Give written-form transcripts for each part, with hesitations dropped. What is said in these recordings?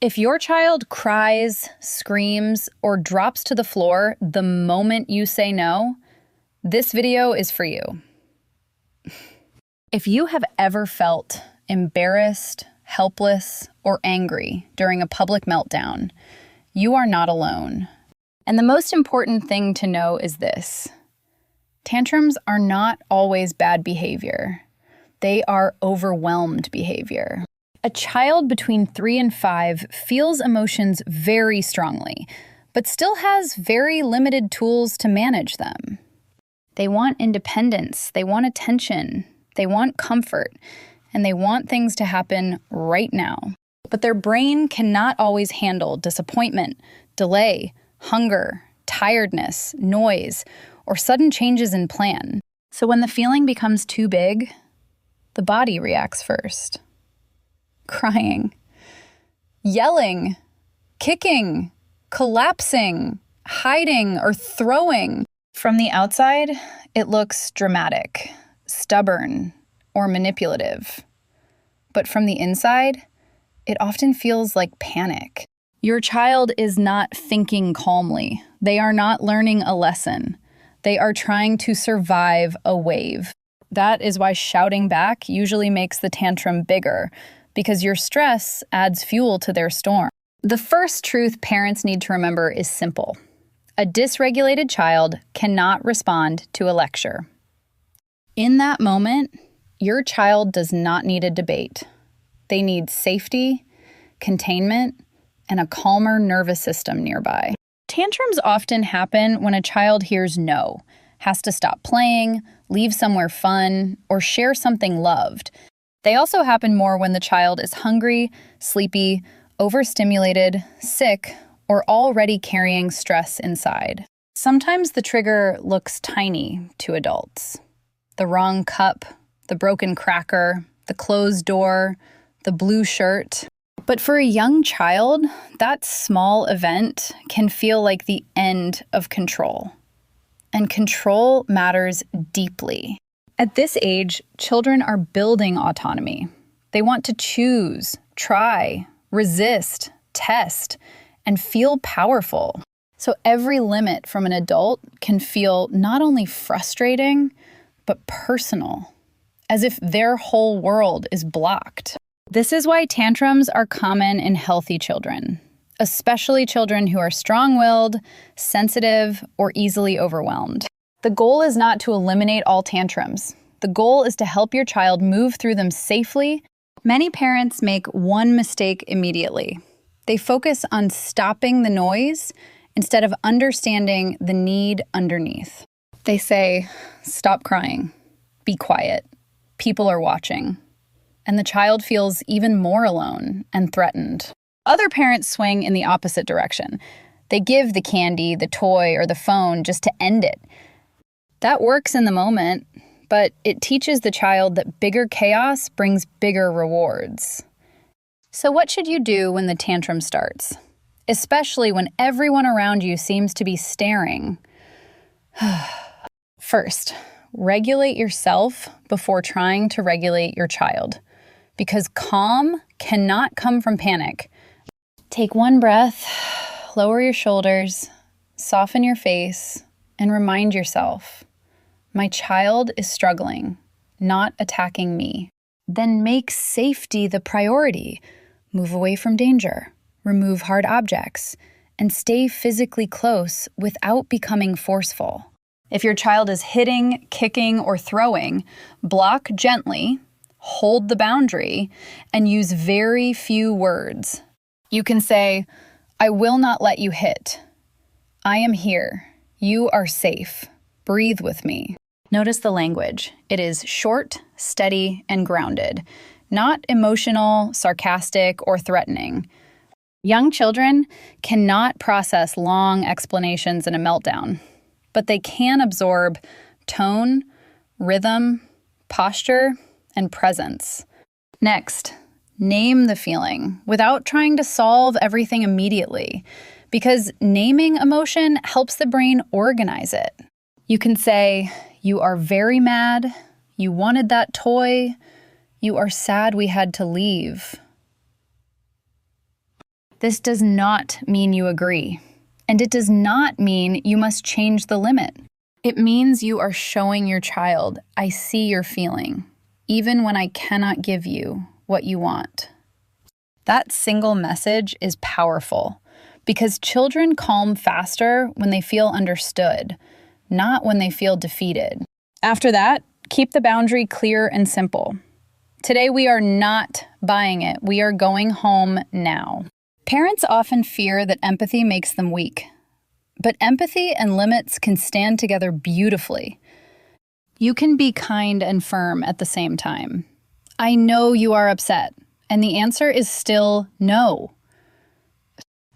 If your child cries, screams, or drops to the floor the moment you say no, this video is for you. If you have ever felt embarrassed, helpless, or angry during a public meltdown, you are not alone. And the most important thing to know is this: tantrums are not always bad behavior. They are overwhelmed behavior. A child between 3 and 5 feels emotions very strongly, but still has very limited tools to manage them. They want independence, they want attention, they want comfort, and they want things to happen right now. But their brain cannot always handle disappointment, delay, hunger, tiredness, noise, or sudden changes in plan. So when the feeling becomes too big, the body reacts first. Crying, yelling, kicking, collapsing, hiding, or throwing. From the outside, it looks dramatic, stubborn, or manipulative. But from the inside, it often feels like panic. Your child is not thinking calmly. They are not learning a lesson. They are trying to survive a wave. That is why shouting back usually makes the tantrum bigger, because your stress adds fuel to their storm. The first truth parents need to remember is simple. A dysregulated child cannot respond to a lecture. In that moment, your child does not need a debate. They need safety, containment, and a calmer nervous system nearby. Tantrums often happen when a child hears no, has to stop playing, leave somewhere fun, or share something loved. They also happen more when the child is hungry, sleepy, overstimulated, sick, or already carrying stress inside. Sometimes the trigger looks tiny to adults. The wrong cup, the broken cracker, the closed door, the blue shirt. But for a young child, that small event can feel like the end of control. And control matters deeply. At this age, children are building autonomy. They want to choose, try, resist, test, and feel powerful. So every limit from an adult can feel not only frustrating, but personal, as if their whole world is blocked. This is why tantrums are common in healthy children, especially children who are strong-willed, sensitive, or easily overwhelmed. The goal is not to eliminate all tantrums. The goal is to help your child move through them safely. Many parents make one mistake immediately. They focus on stopping the noise instead of understanding the need underneath. They say, "Stop crying, be quiet, people are watching." And the child feels even more alone and threatened. Other parents swing in the opposite direction. They give the candy, the toy, or the phone just to end it. That works in the moment, but it teaches the child that bigger chaos brings bigger rewards. So what should you do when the tantrum starts? Especially when everyone around you seems to be staring. First, regulate yourself before trying to regulate your child, because calm cannot come from panic. Take one breath, lower your shoulders, soften your face, and remind yourself, my child is struggling, not attacking me. Then make safety the priority. Move away from danger, remove hard objects, and stay physically close without becoming forceful. If your child is hitting, kicking, or throwing, block gently, hold the boundary, and use very few words. You can say, "I will not let you hit. I am here. You are safe. Breathe with me." Notice the language. It is short, steady, and grounded, not emotional, sarcastic, or threatening. Young children cannot process long explanations in a meltdown, but they can absorb tone, rhythm, posture, and presence. Next, name the feeling without trying to solve everything immediately, because naming emotion helps the brain organize it. You can say, "You are very mad. You wanted that toy. You are sad we had to leave." This does not mean you agree. And it does not mean you must change the limit. It means you are showing your child, I see your feeling, even when I cannot give you what you want. That single message is powerful because children calm faster when they feel understood, not when they feel defeated. After that, keep the boundary clear and simple. Today we are not buying it. We are going home now. Parents often fear that empathy makes them weak. But empathy and limits can stand together beautifully. You can be kind and firm at the same time. I know you are upset, and the answer is still no.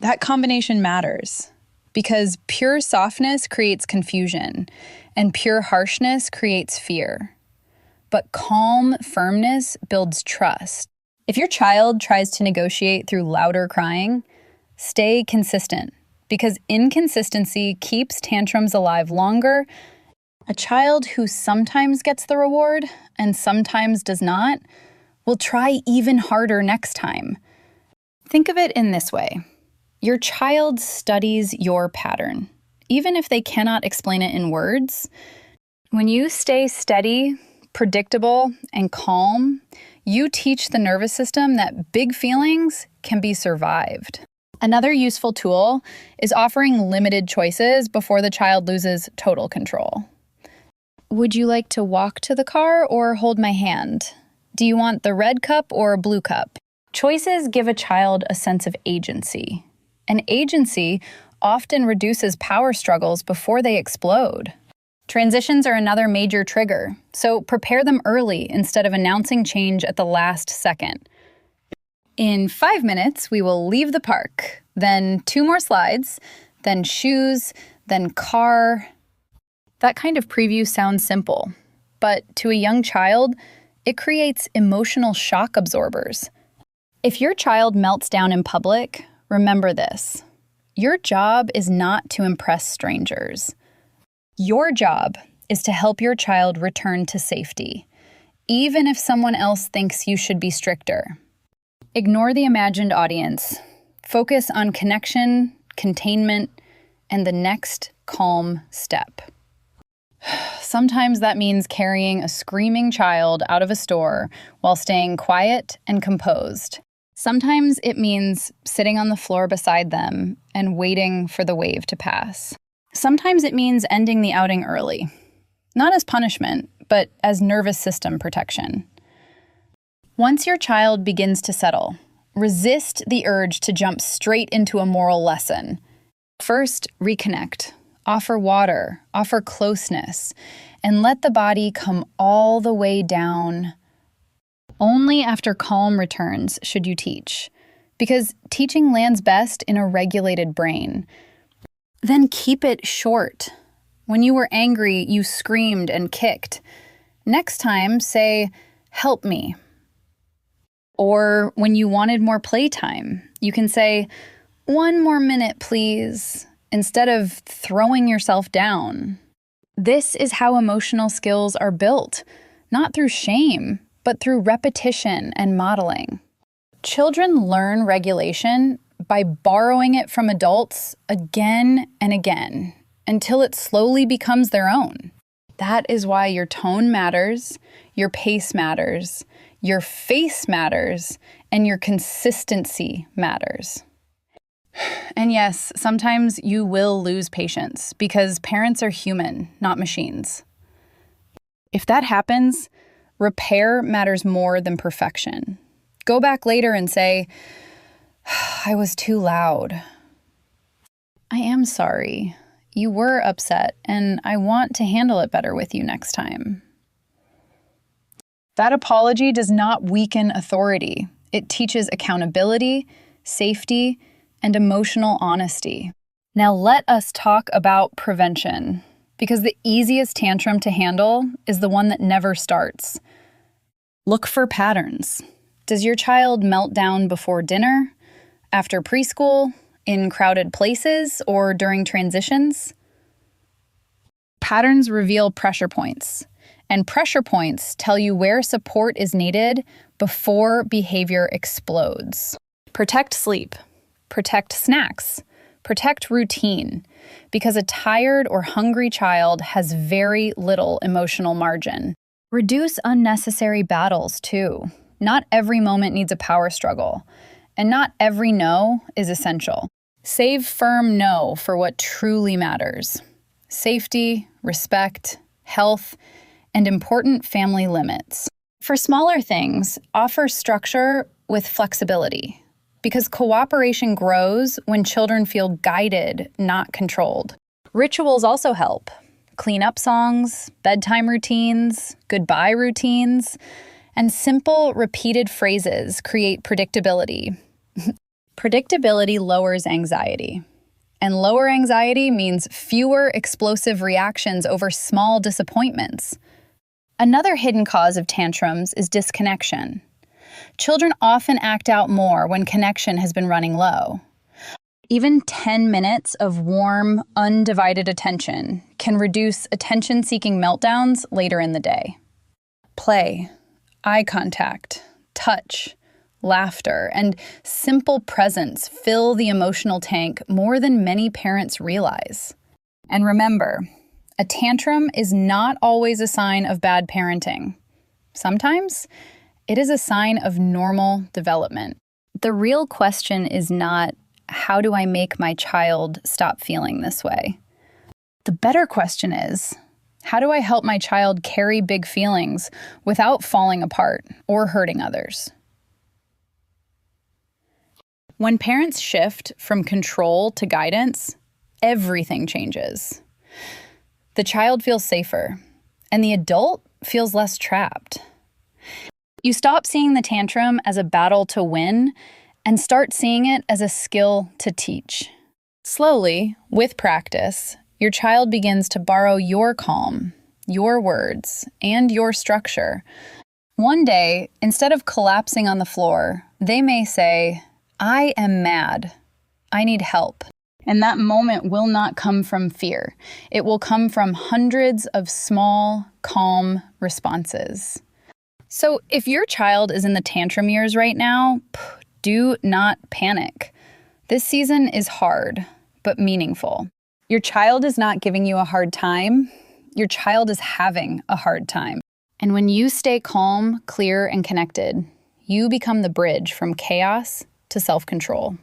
That combination matters because pure softness creates confusion, and pure harshness creates fear. But calm firmness builds trust. If your child tries to negotiate through louder crying, stay consistent. Because inconsistency keeps tantrums alive longer. A child who sometimes gets the reward and sometimes does not will try even harder next time. Think of it in this way. Your child studies your pattern, even if they cannot explain it in words. When you stay steady, predictable, and calm, you teach the nervous system that big feelings can be survived. Another useful tool is offering limited choices before the child loses total control. Would you like to walk to the car or hold my hand? Do you want the red cup or a blue cup? Choices give a child a sense of agency. And agency often reduces power struggles before they explode. Transitions are another major trigger, so prepare them early instead of announcing change at the last second. In 5 minutes, we will leave the park, then 2 more slides, then shoes, then car. That kind of preview sounds simple, but to a young child, it creates emotional shock absorbers. If your child melts down in public, remember this. Your job is not to impress strangers. Your job is to help your child return to safety, even if someone else thinks you should be stricter. Ignore the imagined audience. Focus on connection, containment, and the next calm step. Sometimes that means carrying a screaming child out of a store while staying quiet and composed. Sometimes it means sitting on the floor beside them and waiting for the wave to pass. Sometimes it means ending the outing early, not as punishment, but as nervous system protection. Once your child begins to settle, resist the urge to jump straight into a moral lesson. First, reconnect. Offer water, offer closeness, and let the body come all the way down. Only after calm returns should you teach, because teaching lands best in a regulated brain. Then keep it short. When you were angry, you screamed and kicked. Next time, say, "Help me." Or when you wanted more playtime, you can say, "1 more minute, please," instead of throwing yourself down. This is how emotional skills are built, not through shame, but through repetition and modeling. Children learn regulation by borrowing it from adults again and again until it slowly becomes their own. That is why your tone matters, your pace matters, your face matters, and your consistency matters. And yes, sometimes you will lose patience because parents are human, not machines. If that happens, repair matters more than perfection. Go back later and say, "I was too loud. I am sorry. You were upset, and I want to handle it better with you next time." That apology does not weaken authority. It teaches accountability, safety, and emotional honesty. Now let us talk about prevention, because the easiest tantrum to handle is the one that never starts. Look for patterns. Does your child melt down before dinner, after preschool, in crowded places, or during transitions? Patterns reveal pressure points, and pressure points tell you where support is needed before behavior explodes. Protect sleep. protect snacks, protect routine, because a tired or hungry child has very little emotional margin. Reduce unnecessary battles, too. Not every moment needs a power struggle, and not every no is essential. Save firm no for what truly matters: safety, respect, health, and important family limits. For smaller things, offer structure with flexibility, because cooperation grows when children feel guided, not controlled. Rituals also help. Clean-up songs, bedtime routines, goodbye routines, and simple, repeated phrases create predictability. Predictability lowers anxiety. And lower anxiety means fewer explosive reactions over small disappointments. Another hidden cause of tantrums is disconnection. Children often act out more when connection has been running low. Even 10 minutes of warm, undivided attention can reduce attention-seeking meltdowns later in the day. Play, eye contact, touch, laughter, and simple presence fill the emotional tank more than many parents realize. And remember, a tantrum is not always a sign of bad parenting. Sometimes it is a sign of normal development. The real question is not, how do I make my child stop feeling this way? The better question is, how do I help my child carry big feelings without falling apart or hurting others? When parents shift from control to guidance, everything changes. The child feels safer, and the adult feels less trapped. You stop seeing the tantrum as a battle to win and start seeing it as a skill to teach. Slowly, with practice, your child begins to borrow your calm, your words, and your structure. One day, instead of collapsing on the floor, they may say, "I am mad. I need help." And that moment will not come from fear. It will come from hundreds of small, calm responses. So if your child is in the tantrum years right now, do not panic. This season is hard, but meaningful. Your child is not giving you a hard time. Your child is having a hard time. And when you stay calm, clear, and connected, you become the bridge from chaos to self-control.